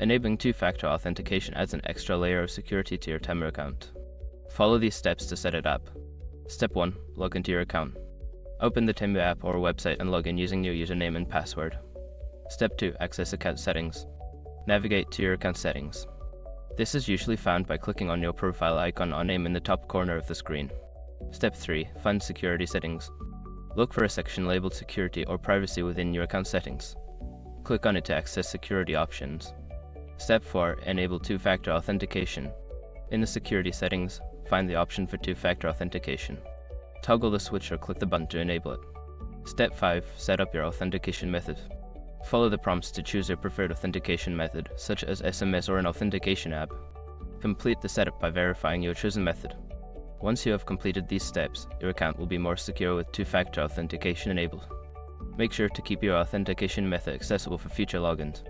Enabling two-factor authentication adds an extra layer of security to your Temu account. Follow these steps to set it up. Step 1. Log into your account. Open the Temu app or website and log in using your username and password. Step 2. Access account settings. Navigate to your account settings. This is usually found by clicking on your profile icon or name in the top corner of the screen. Step 3. Find security settings. Look for a section labeled Security or Privacy within your account settings. Click on it to access security options. Step 4. Enable two-factor authentication. In the security settings, find the option for two-factor authentication. Toggle the switch or click the button to enable it. Step 5. Set up your authentication method. Follow the prompts to choose your preferred authentication method, such as SMS or an authentication app. Complete the setup by verifying your chosen method. Once you have completed these steps, your account will be more secure with two-factor authentication enabled. Make sure to keep your authentication method accessible for future logins.